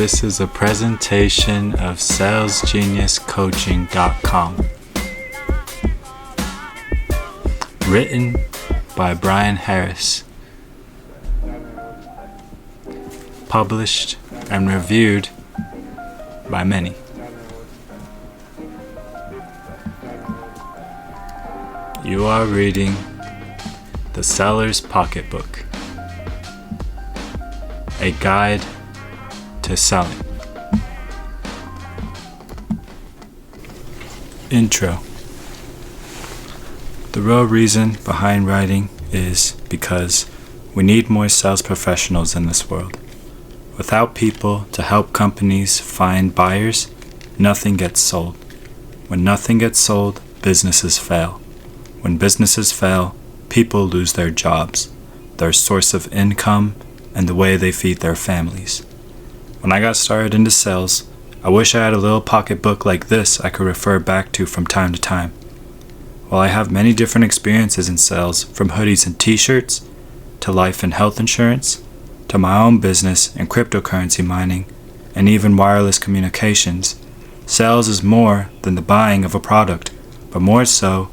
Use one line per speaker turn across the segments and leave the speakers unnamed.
This is a presentation of salesgeniuscoaching.com. Written by Brian Harris. Published and reviewed by many. You are reading the Sellers Pocketbook, a guide to selling. Intro. The real reason behind writing is because we need more sales professionals in this world. Without people to help companies find buyers, nothing gets sold. When nothing gets sold, businesses fail. When businesses fail, people lose their jobs, their source of income, and the way they feed their families. When I got started into sales, I wish I had a little pocketbook like this I could refer back to from time to time. While I have many different experiences in sales, from hoodies and t-shirts, to life and health insurance, to my own business in cryptocurrency mining, and even wireless communications, sales is more than the buying of a product, but more so,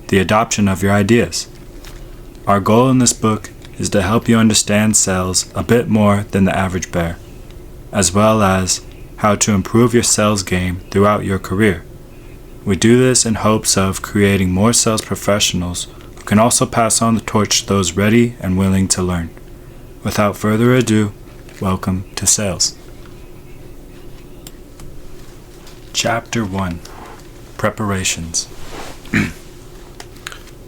the adoption of your ideas. Our goal in this book is to help you understand sales a bit more than the average bear, as well as how to improve your sales game throughout your career. We do this in hopes of creating more sales professionals who can also pass on the torch to those ready and willing to learn. Without further ado, welcome to sales. Chapter 1. Preparations.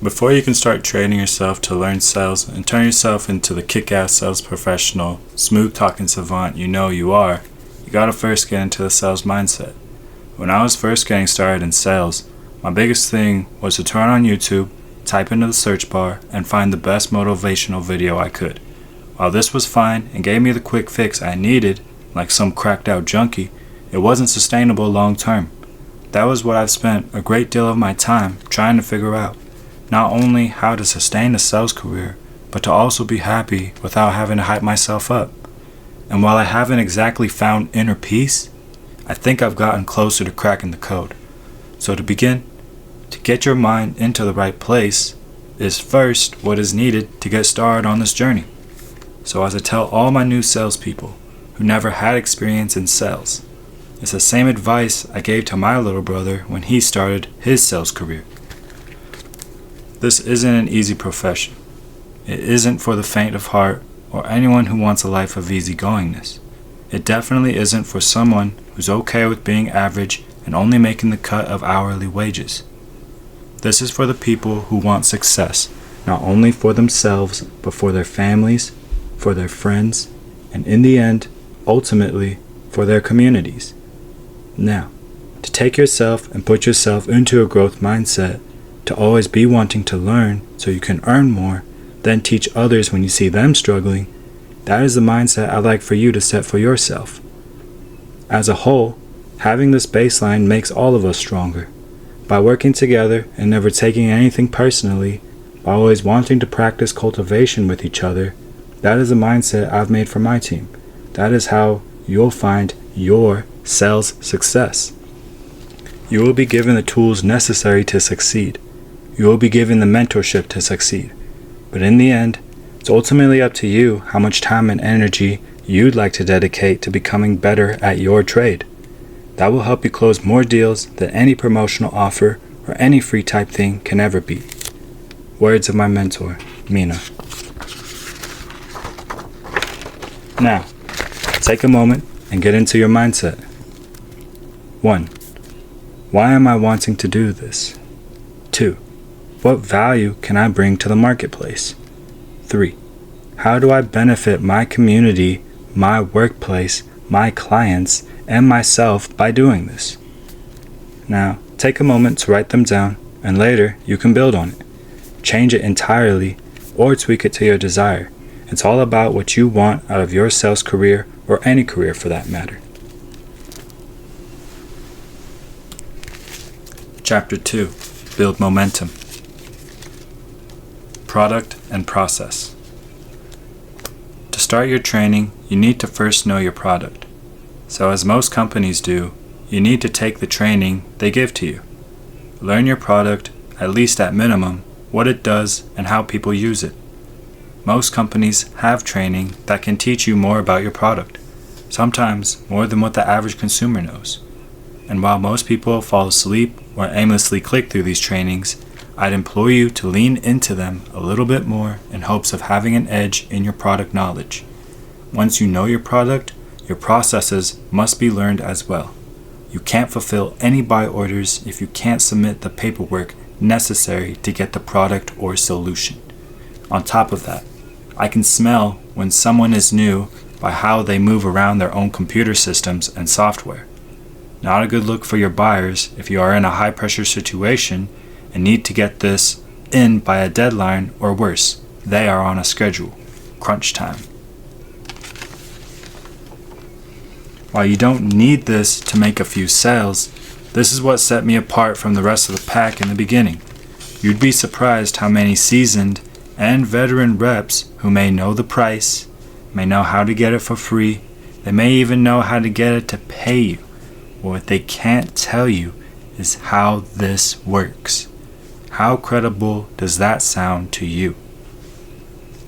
Before you can start training yourself to learn sales and turn yourself into the kick-ass sales professional, smooth-talking savant you know you are, you gotta first get into the sales mindset. When I was first getting started in sales, my biggest thing was to turn on YouTube, type into the search bar, and find the best motivational video I could. While this was fine and gave me the quick fix I needed, like some cracked-out junkie, it wasn't sustainable long-term. That was what I've spent a great deal of my time trying to figure out. Not only how to sustain a sales career, but to also be happy without having to hype myself up. And while I haven't exactly found inner peace, I think I've gotten closer to cracking the code. So to begin, to get your mind into the right place is first what is needed to get started on this journey. So as I tell all my new salespeople who never had experience in sales, it's the same advice I gave to my little brother when he started his sales career. This isn't an easy profession. It isn't for the faint of heart or anyone who wants a life of easygoingness. It definitely isn't for someone who's okay with being average and only making the cut of hourly wages. This is for the people who want success, not only for themselves, but for their families, for their friends, and in the end, ultimately, for their communities. Now, to take yourself and put yourself into a growth mindset, to always be wanting to learn so you can earn more, then teach others when you see them struggling, that is the mindset I'd like for you to set for yourself. As a whole, having this baseline makes all of us stronger. By working together and never taking anything personally, by always wanting to practice cultivation with each other, that is the mindset I've made for my team. That is how you'll find your sales success. You will be given the tools necessary to succeed. You will be given the mentorship to succeed. But in the end, it's ultimately up to you how much time and energy you'd like to dedicate to becoming better at your trade. That will help you close more deals than any promotional offer or any free type thing can ever be. Words of my mentor, Mina. Now, take a moment and get into your mindset. 1. Why am I wanting to do this? 2. What value can I bring to the marketplace? 3. How do I benefit my community, my workplace, my clients, and myself by doing this? Now, take a moment to write them down, and later you can build on it. Change it entirely, or tweak it to your desire. It's all about what you want out of your sales career, or any career for that matter. Chapter 2. Build momentum. Product and process. To start your training, you need to first know your product. So as most companies do, you need to take the training they give to you. Learn your product, at least at minimum, what it does and how people use it. Most companies have training that can teach you more about your product, sometimes more than what the average consumer knows. And while most people fall asleep or aimlessly click through these trainings, I'd implore you to lean into them a little bit more in hopes of having an edge in your product knowledge. Once you know your product, your processes must be learned as well. You can't fulfill any buy orders if you can't submit the paperwork necessary to get the product or solution. On top of that, I can smell when someone is new by how they move around their own computer systems and software. Not a good look for your buyers if you are in a high-pressure situation and need to get this in by a deadline, or worse, they are on a schedule, crunch time. While you don't need this to make a few sales, this is what set me apart from the rest of the pack in the beginning. You'd be surprised how many seasoned and veteran reps who may know the price, may know how to get it for free, they may even know how to get it to pay you. But what they can't tell you is how this works. How credible does that sound to you?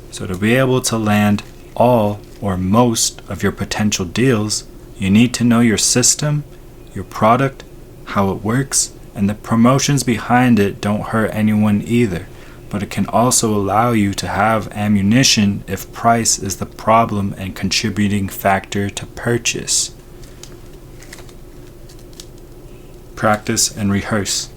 So to be able to land all or most of your potential deals, you need to know your system, your product, how it works, and the promotions behind it don't hurt anyone either, but it can also allow you to have ammunition if price is the problem and contributing factor to purchase. Practice and rehearse.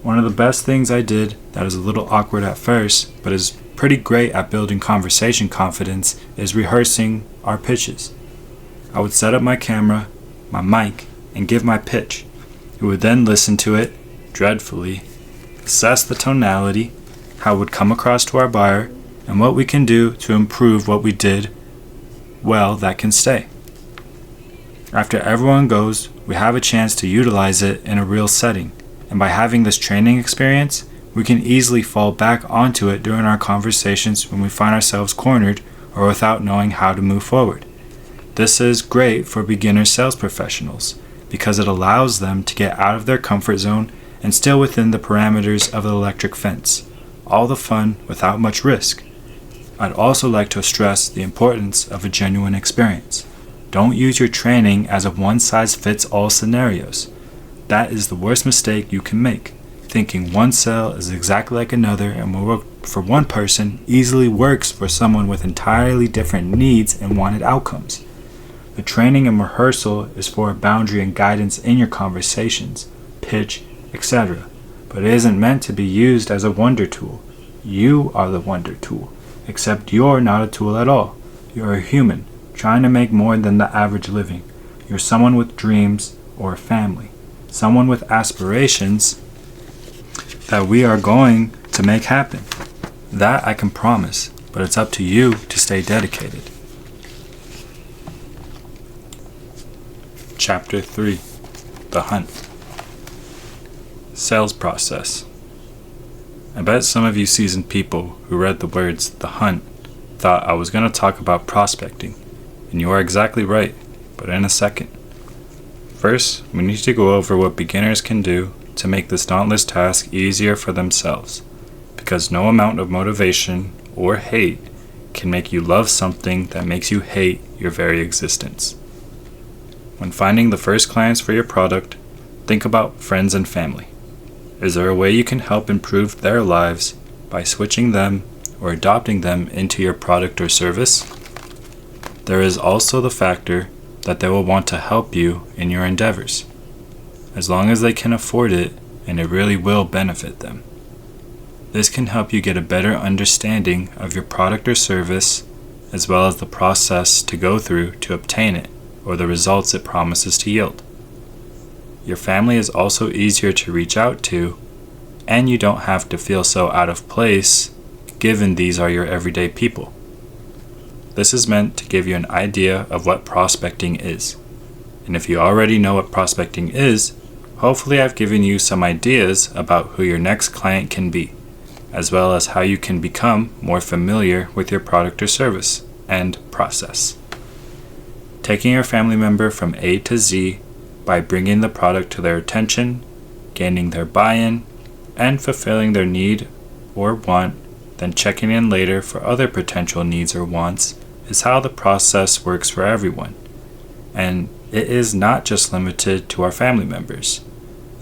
One of the best things I did that is a little awkward at first, but is pretty great at building conversation confidence, is rehearsing our pitches. I would set up my camera, my mic, and give my pitch. We would then listen to it, dreadfully, assess the tonality, how it would come across to our buyer, and what we can do to improve what we did well that can stay. After everyone goes, we have a chance to utilize it in a real setting, and by having this training experience, we can easily fall back onto it during our conversations when we find ourselves cornered or without knowing how to move forward. This is great for beginner sales professionals because it allows them to get out of their comfort zone and still within the parameters of the electric fence. All the fun without much risk. I'd also like to stress the importance of a genuine experience. Don't use your training as a one-size-fits-all scenarios. That is the worst mistake you can make. Thinking one sale is exactly like another and will work for one person easily works for someone with entirely different needs and wanted outcomes. The training and rehearsal is for a boundary and guidance in your conversations, pitch, etc. But it isn't meant to be used as a wonder tool. You are the wonder tool, except you're not a tool at all. You're a human, trying to make more than the average living. You're someone with dreams or a family. Someone with aspirations that we are going to make happen. That I can promise, but it's up to you to stay dedicated. Chapter 3. The Hunt. Sales process. I bet some of you seasoned people who read the words "the hunt" thought I was going to talk about prospecting, and you are exactly right, but in a second. First, we need to go over what beginners can do to make this dauntless task easier for themselves, because no amount of motivation or hate can make you love something that makes you hate your very existence. When finding the first clients for your product, think about friends and family. Is there a way you can help improve their lives by switching them or adopting them into your product or service? There is also the factor that they will want to help you in your endeavors, as long as they can afford it and it really will benefit them. This can help you get a better understanding of your product or service, as well as the process to go through to obtain it, or the results it promises to yield. Your family is also easier to reach out to, and you don't have to feel so out of place, given these are your everyday people. This is meant to give you an idea of what prospecting is. And if you already know what prospecting is, hopefully I've given you some ideas about who your next client can be, as well as how you can become more familiar with your product or service and process. taking your family member from A to Z by bringing the product to their attention, gaining their buy-in, and fulfilling their need or want, then checking in later for other potential needs or wants is how the process works for everyone. And it is not just limited to our family members,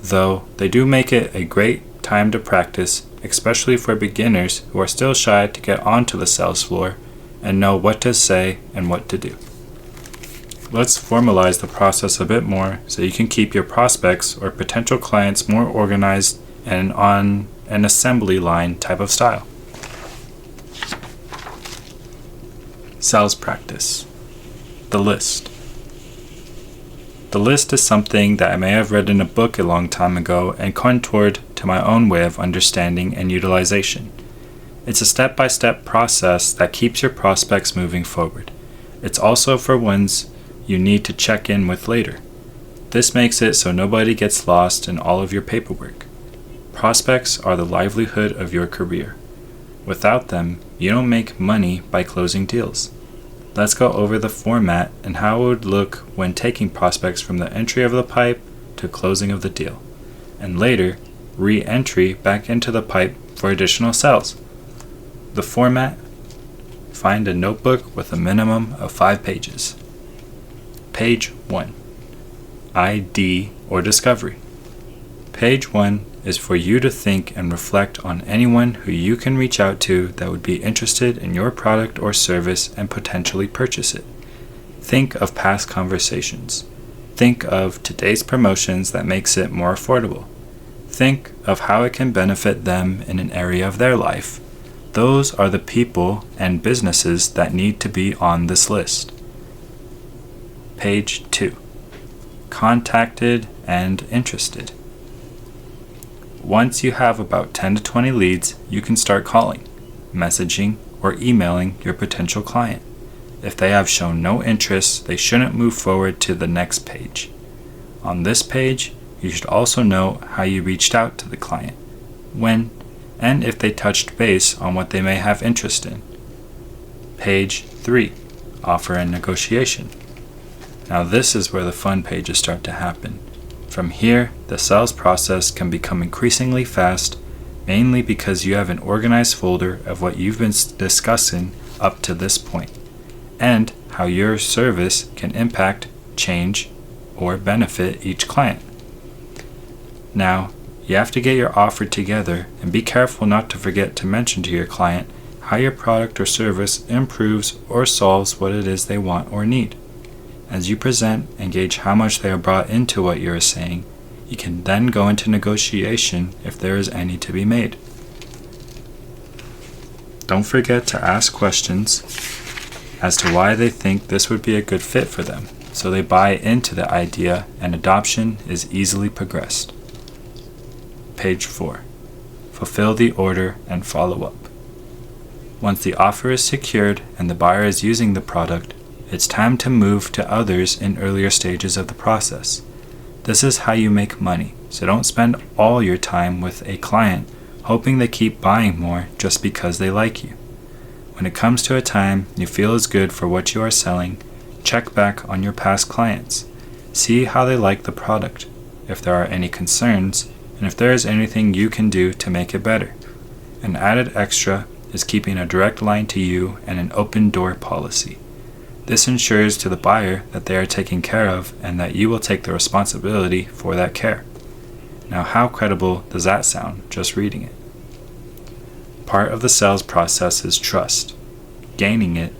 though they do make it a great time to practice, especially for beginners who are still shy to get onto the sales floor and know what to say and what to do. Let's formalize the process a bit more so you can keep your prospects or potential clients more organized and on an assembly line type of style. Sales practice. The list. The list is something that I may have read in a book a long time ago and contoured to my own way of understanding and utilization. It's a step-by-step process that keeps your prospects moving forward. It's also for ones you need to check in with later. This makes it so nobody gets lost in all of your paperwork. Prospects are the livelihood of your career. Without them, you don't make money by closing deals. Let's go over the format and how it would look when taking prospects from the entry of the pipe to closing of the deal, and later, re-entry back into the pipe for additional sales. The format: find a notebook with a minimum of 5 pages. Page 1. ID or discovery. Page 1 is for you to think and reflect on anyone who you can reach out to that would be interested in your product or service and potentially purchase it. Think of past conversations. Think of today's promotions that makes it more affordable. Think of how it can benefit them in an area of their life. Those are the people and businesses that need to be on this list. Page 2. Contacted and interested. Once you have about 10 to 20 leads, you can start calling, messaging, or emailing your potential client. If they have shown no interest, they shouldn't move forward to the next page. On this page, you should also note how you reached out to the client, when, and if they touched base on what they may have interest in. Page 3. Offer and negotiation. Now this is where the fun pages start to happen. From here, the sales process can become increasingly fast, mainly because you have an organized folder of what you've been discussing up to this point, and how your service can impact, change, or benefit each client. Now, you have to get your offer together and be careful not to forget to mention to your client how your product or service improves or solves what it is they want or need. As you present and gauge how much they are brought into what you are saying, you can then go into negotiation if there is any to be made. Don't forget to ask questions as to why they think this would be a good fit for them, so they buy into the idea and adoption is easily progressed. Page 4. Fulfill the order and follow up. Once the offer is secured and the buyer is using the product, it's time to move to others in earlier stages of the process. This is how you make money, so don't spend all your time with a client hoping they keep buying more just because they like you. When it comes to a time you feel is good for what you are selling, check back on your past clients. See how they like the product, if there are any concerns, and if there is anything you can do to make it better. An added extra is keeping a direct line to you and an open door policy. This ensures to the buyer that they are taken care of and that you will take the responsibility for that care. Now, how credible does that sound just reading it? Part of the sales process is trust, gaining it,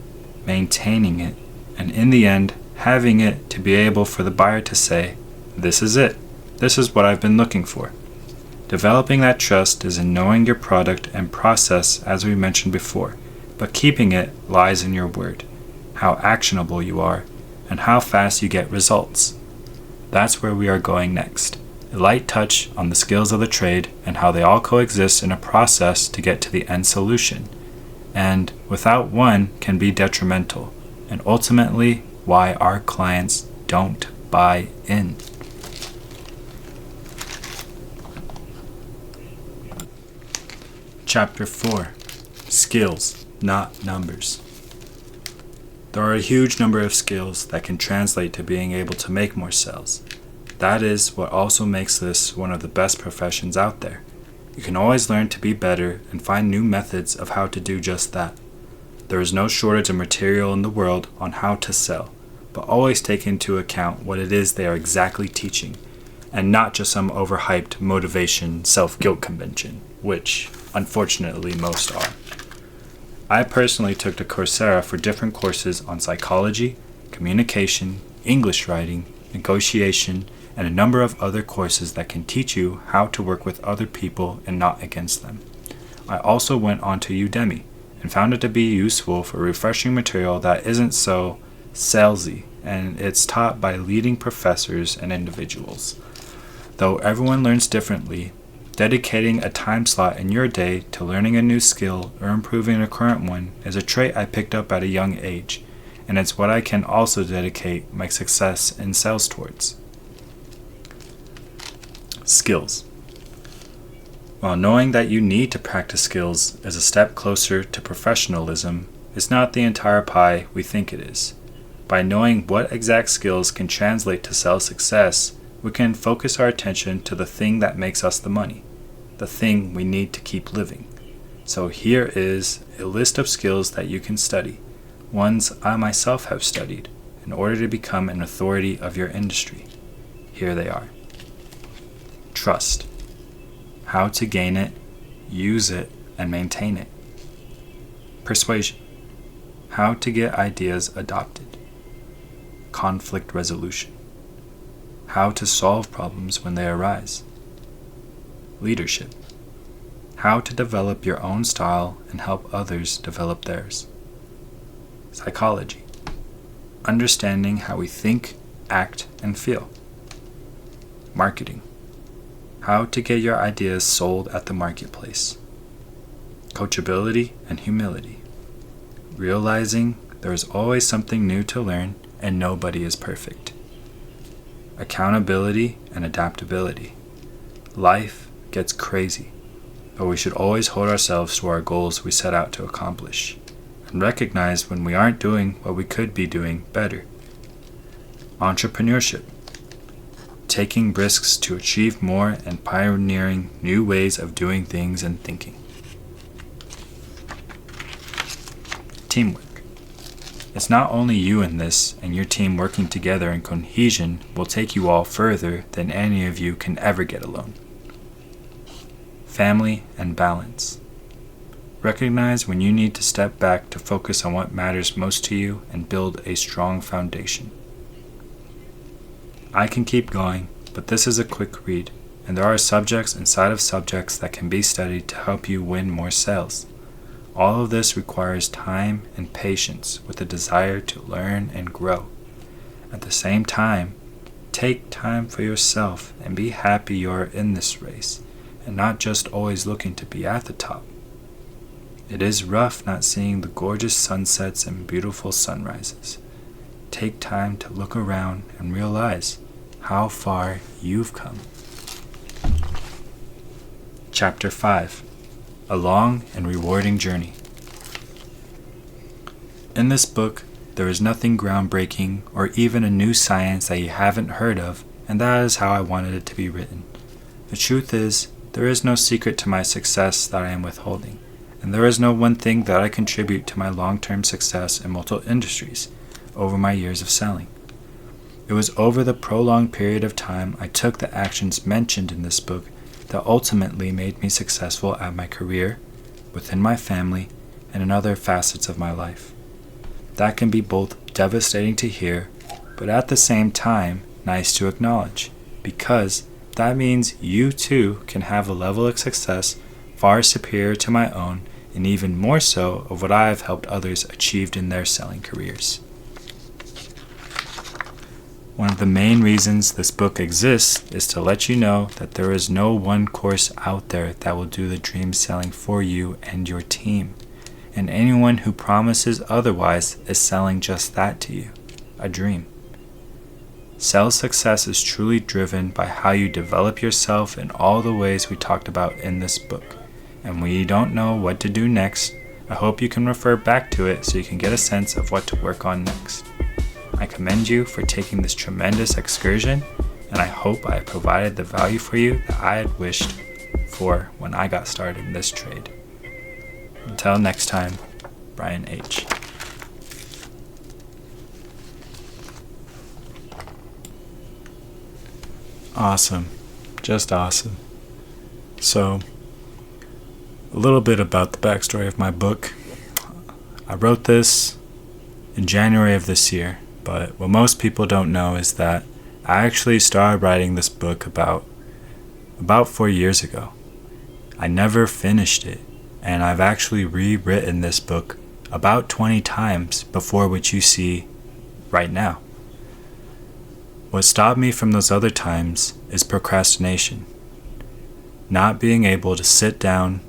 maintaining it, and in the end, having it to be able for the buyer to say, "This is it. This is what I've been looking for." Developing that trust is in knowing your product and process as we mentioned before, but keeping it lies in your word, how actionable you are, and how fast you get results. That's where we are going next. A light touch on the skills of the trade and how they all coexist in a process to get to the end solution, and without one can be detrimental, and ultimately why our clients don't buy in. Chapter 4. Skills, not numbers. There are a huge number of skills that can translate to being able to make more sales. That is what also makes this one of the best professions out there. You can always learn to be better and find new methods of how to do just that. There is no shortage of material in the world on how to sell, but always take into account what it is they are exactly teaching, and not just some overhyped motivation self-guilt convention, which, unfortunately, most are. I personally took to Coursera for different courses on psychology, communication, English writing, negotiation, and a number of other courses that can teach you how to work with other people and not against them. I also went on to Udemy and found it to be useful for refreshing material that isn't so salesy, and it's taught by leading professors and individuals. Though everyone learns differently, dedicating a time slot in your day to learning a new skill or improving a current one is a trait I picked up at a young age, and it's what I can also dedicate my success in sales towards. Skills. While knowing that you need to practice skills is a step closer to professionalism, it's not the entire pie we think it is. By knowing what exact skills can translate to sales success, we can focus our attention to the thing that makes us the money, the thing we need to keep living. So here is a list of skills that you can study, ones I myself have studied, in order to become an authority of your industry. Here they are. Trust. How to gain it, use it, and maintain it. Persuasion. How to get ideas adopted. Conflict resolution. How to solve problems when they arise. Leadership. How to develop your own style and help others develop theirs. Psychology. Understanding how we think, act, and feel. Marketing. How to get your ideas sold at the marketplace. Coachability and humility. Realizing there is always something new to learn and nobody is perfect. Accountability and adaptability. Life gets crazy, but we should always hold ourselves to our goals we set out to accomplish, and recognize when we aren't doing what we could be doing better. Entrepreneurship. Taking risks to achieve more and pioneering new ways of doing things and thinking. Teamwork. It's not only you in this, and your team working together in cohesion will take you all further than any of you can ever get alone. Family and balance. Recognize when you need to step back to focus on what matters most to you and build a strong foundation. I can keep going, but this is a quick read, and there are subjects inside of subjects that can be studied to help you win more sales. All of this requires time and patience with a desire to learn and grow. At the same time, take time for yourself and be happy you are in this race, and not just always looking to be at the top. It is rough not seeing the gorgeous sunsets and beautiful sunrises. Take time to look around and realize how far you've come. Chapter 5. A Long and Rewarding Journey. In this book, there is nothing groundbreaking or even a new science that you haven't heard of, and that is how I wanted it to be written. The truth is, there is no secret to my success that I am withholding, and there is no one thing that I contribute to my long-term success in multiple industries over my years of selling. It was over the prolonged period of time I took the actions mentioned in this book that ultimately made me successful at my career, within my family, and in other facets of my life. That can be both devastating to hear, but at the same time, nice to acknowledge, because that means you too can have a level of success far superior to my own, and even more so of what I have helped others achieve in their selling careers. One of the main reasons this book exists is to let you know that there is no one course out there that will do the dream selling for you and your team, and anyone who promises otherwise is selling just that to you, a dream. Sales success is truly driven by how you develop yourself in all the ways we talked about in this book, and when you don't know what to do next, I hope you can refer back to it so you can get a sense of what to work on next. I commend you for taking this tremendous excursion, and I hope I have provided the value for you that I had wished for when I got started in this trade. Until next time, Brian H. Awesome. Just awesome. So, a little bit about the backstory of my book. I wrote this in January of this year, but what most people don't know is that I actually started writing this book about 4 years ago. I never finished it, and I've actually rewritten this book about 20 times before what you see right now. What stopped me from those other times is procrastination. Not being able to sit down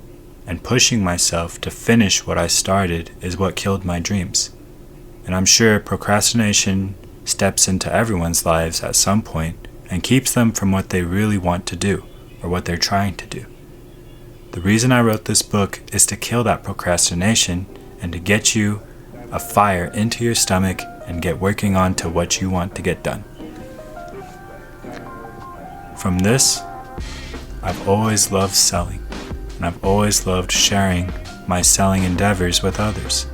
and pushing myself to finish what I started is what killed my dreams. And I'm sure procrastination steps into everyone's lives at some point and keeps them from what they really want to do or what they're trying to do. The reason I wrote this book is to kill that procrastination and to get you a fire into your stomach and get working on to what you want to get done. From this, I've always loved selling, and I've always loved sharing my selling endeavors with others.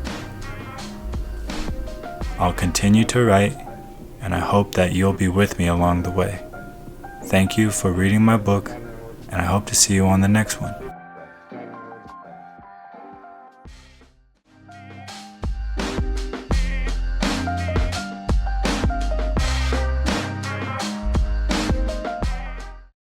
I'll continue to write, and I hope that you'll be with me along the way. Thank you for reading my book, and I hope to see you on the next one.